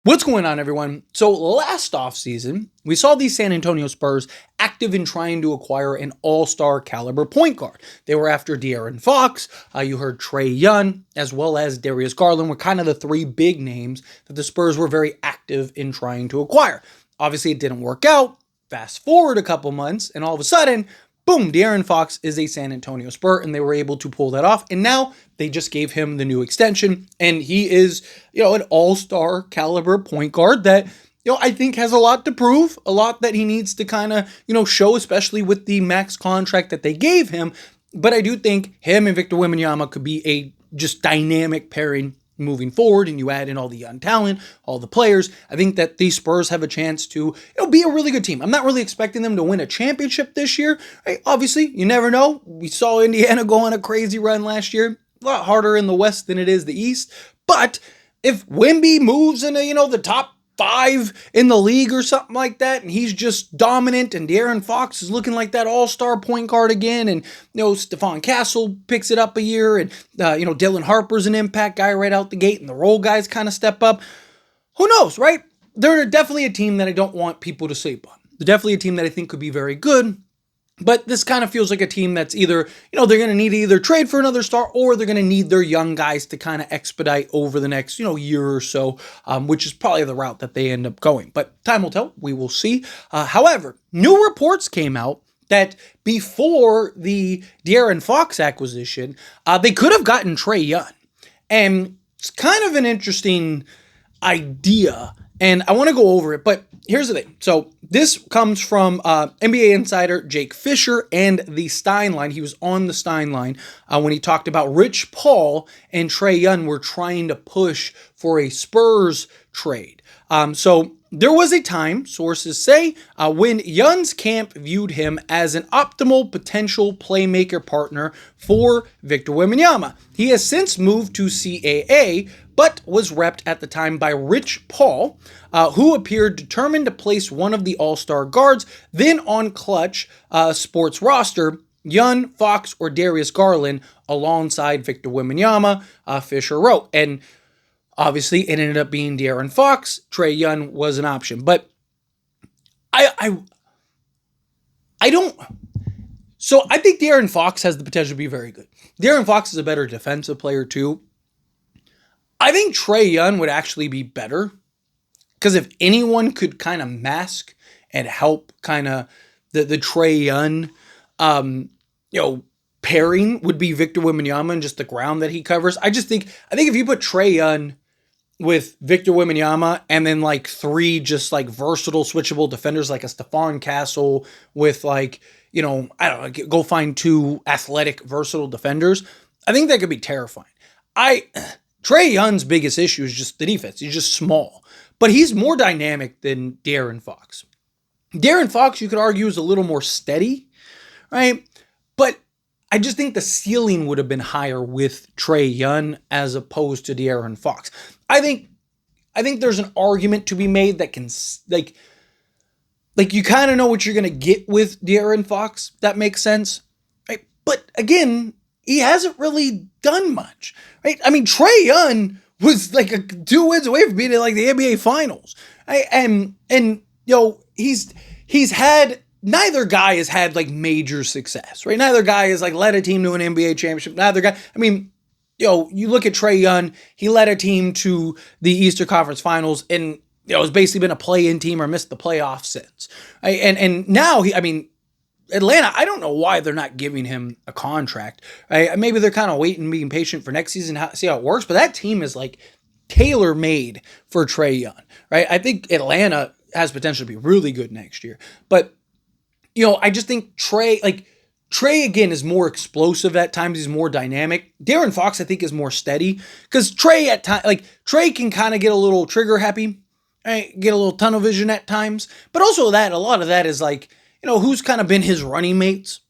What's going on, everyone? So last offseason, we saw the San Antonio Spurs active in trying to acquire an all-star caliber point guard. They were after De'Aaron Fox. You heard Trae Young, as well as Darius Garland were kind of the three big names that the Spurs were very active in trying to acquire. Obviously, it didn't work out. Fast forward a couple months, and all of a sudden, boom, De'Aaron Fox is a San Antonio Spur, and they were able to pull that off. And now they just gave him the new extension, and he is, an all-star caliber point guard that, I think has a lot to prove, a lot that he needs to kind of, show, especially with the max contract that they gave him. But I do think him and Victor Wembanyama could be a just dynamic pairing moving forward, and you add in all the young talent, all the players. I think that the Spurs have a chance to be a really good team. I'm not really expecting them to win a championship this year. Right? Obviously, you never know. We saw Indiana go on a crazy run last year. A lot harder in the West than it is the East. But if Wemby moves into, the top 5 in the league or something like that, and he's just dominant, and De'Aaron Fox is looking like that all-star point guard again, and Stephon Castle picks it up a year, and Dylan Harper's an impact guy right out the gate, and the role guys kind of step up. Who knows, right? They're definitely a team that I don't want people to sleep on. They're definitely a team that I think could be very good. But this kind of feels like a team that's either, they're going to need to either trade for another star, or they're going to need their young guys to kind of expedite over the next, year or so, which is probably the route that they end up going. But time will tell. We will see. However, new reports came out that before the De'Aaron Fox acquisition, they could have gotten Trae Young. And it's kind of an interesting idea, and I want to go over it, but here's the thing. So this comes from NBA insider Jake Fisher and the Stein line. He was on the Stein line when he talked about Rich Paul and Trae Young were trying to push for a Spurs trade. So there was a time, sources say, when Young's camp viewed him as an optimal potential playmaker partner for Victor Wembanyama. He has since moved to CAA, but was repped at the time by Rich Paul, who appeared determined to place one of the all-star guards. Then on Clutch Sports roster, Young, Fox, or Darius Garland alongside Victor Wembanyama, Fisher wrote. And obviously, it ended up being De'Aaron Fox. Trae Young was an option. But I don't... So I think De'Aaron Fox has the potential to be very good. De'Aaron Fox is a better defensive player too. I think Trae Young would actually be better, because if anyone could kind of mask and help kind of the Trae Young, pairing would be Victor Wembanyama and just the ground that he covers. I think if you put Trae Young with Victor Wembanyama and then like 3 just like versatile switchable defenders like a Stephon Castle with like, I don't know, go find 2 athletic versatile defenders, I think that could be terrifying. Trae Young's biggest issue is just the defense. He's just small. But he's more dynamic than De'Aaron Fox. De'Aaron Fox, you could argue, is a little more steady, right? But I just think the ceiling would have been higher with Trae Young as opposed to De'Aaron Fox. I think there's an argument to be made that can, like you kind of know what you're going to get with De'Aaron Fox. That makes sense, right? But again, he hasn't really done much, right? I mean, Trae Young was like 2 wins away from being in like the NBA Finals, right? And he's had, neither guy has had like major success, right? Neither guy has like led a team to an NBA championship. Neither guy, I mean, you look at Trae Young, he led a team to the Eastern Conference Finals, and it's basically been a play-in team or missed the playoffs since, right? And now Atlanta, I don't know why they're not giving him a contract. Right? Maybe they're kind of waiting, being patient for next season, see how it works. But that team is like tailor-made for Trae Young, right? I think Atlanta has potential to be really good next year. But, I just think Trae again is more explosive at times. He's more dynamic. De'Aaron Fox, I think, is more steady. Because Trae at times, Trae can kind of get a little trigger happy, right? Get a little tunnel vision at times. But also a lot of that is like, who's kind of been his running mates,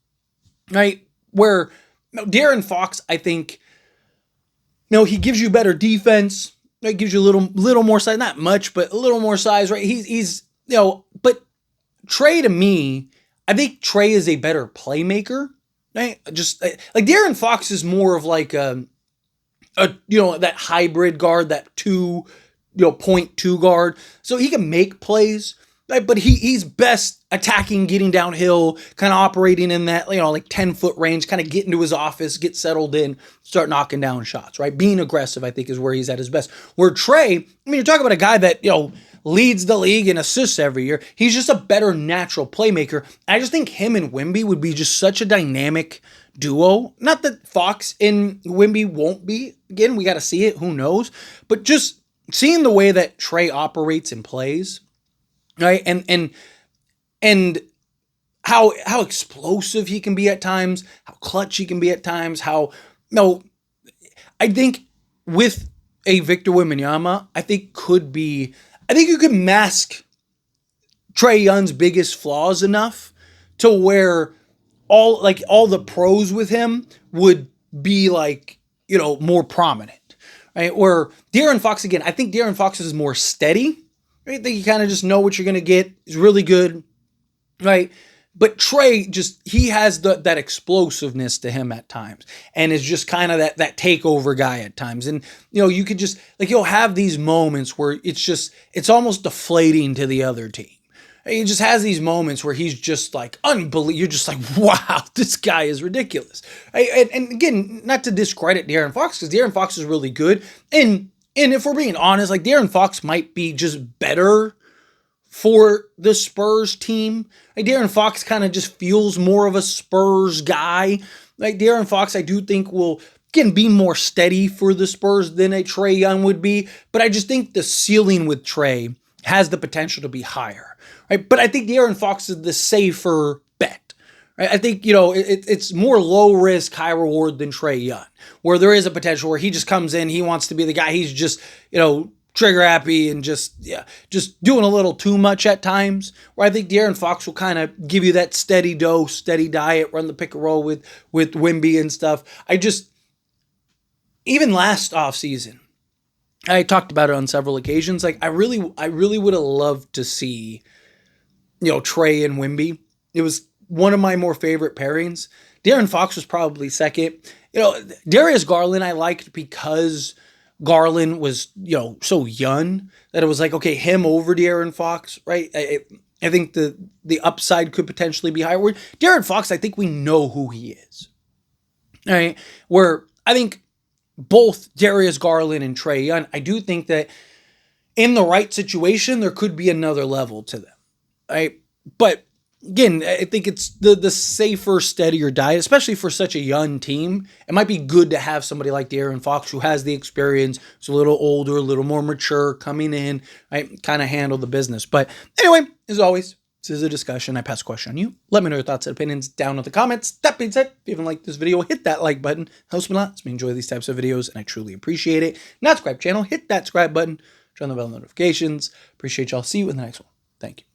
right? Where De'Aaron Fox, I think, he gives you better defense, right? Gives you a little more size, not much, but a little more size, right? He's but Trae, to me, I think Trae is a better playmaker, right? Just like De'Aaron Fox is more of like that hybrid guard, that 2 point two guard, so he can make plays. Right? But he's best attacking, getting downhill, kind of operating in that, like 10-foot range, kind of get into his office, get settled in, start knocking down shots, right? Being aggressive, I think, is where he's at his best. Where Trae, you're talking about a guy that, leads the league in assists every year. He's just a better natural playmaker. I just think him and Wemby would be just such a dynamic duo. Not that Fox and Wemby won't be. Again, we got to see it. Who knows? But just seeing the way that Trae operates and plays, right? And how explosive he can be at times, how clutch he can be at times, I think with a Victor Wembanyama, I think you could mask Trae Young's biggest flaws enough to where all the pros with him would be more prominent, right? Where De'Aaron Fox, again, I think De'Aaron Fox is more steady. Right? I think you kind of just know what you're going to get. He's really good, right? But Trae he has that explosiveness to him at times, and is just kind of that takeover guy at times. And, you could just, you'll have these moments where it's almost deflating to the other team. He just has these moments where he's just unbelievable. You're just wow, this guy is ridiculous. And again, not to discredit De'Aaron Fox, because De'Aaron Fox is really good. And if we're being honest, De'Aaron Fox might be just better for the Spurs team. De'Aaron Fox kind of just feels more of a Spurs guy. De'Aaron Fox, I do think will, again, be more steady for the Spurs than a Trae Young would be. But I just think the ceiling with Trae has the potential to be higher. Right? But I think De'Aaron Fox is the safer bet. Right? I think, it's more low risk, high reward than Trae Young, where there is a potential where he just comes in, he wants to be the guy, he's just, trigger happy and just doing a little too much at times, where I think De'Aaron Fox will kind of give you that steady dose, steady diet, run the pick and roll with Wemby and stuff. Even last offseason, I talked about it on several occasions. I really would have loved to see, Trae and Wemby. It was one of my more favorite pairings. De'Aaron Fox was probably second. Darius Garland I liked because Garland was, so young that it was okay, him over De'Aaron Fox, right? I think the upside could potentially be higher. Where De'Aaron Fox, I think we know who he is, right? Where I think both Darius Garland and Trae Young, I do think that in the right situation, there could be another level to them, right? But again, I think it's the safer, steadier diet, especially for such a young team. It might be good to have somebody like De'Aaron Fox who has the experience, who's a little older, a little more mature, coming in, right, kind of handle the business. But anyway, as always, this is a discussion. I pass a question on you. Let me know your thoughts and opinions down in the comments. That being said, if you even like this video, hit that like button. It helps me a lot. Helps me enjoy these types of videos, and I truly appreciate it. Not subscribe channel, hit that subscribe button. Turn on the bell notifications. Appreciate y'all. See you in the next one. Thank you.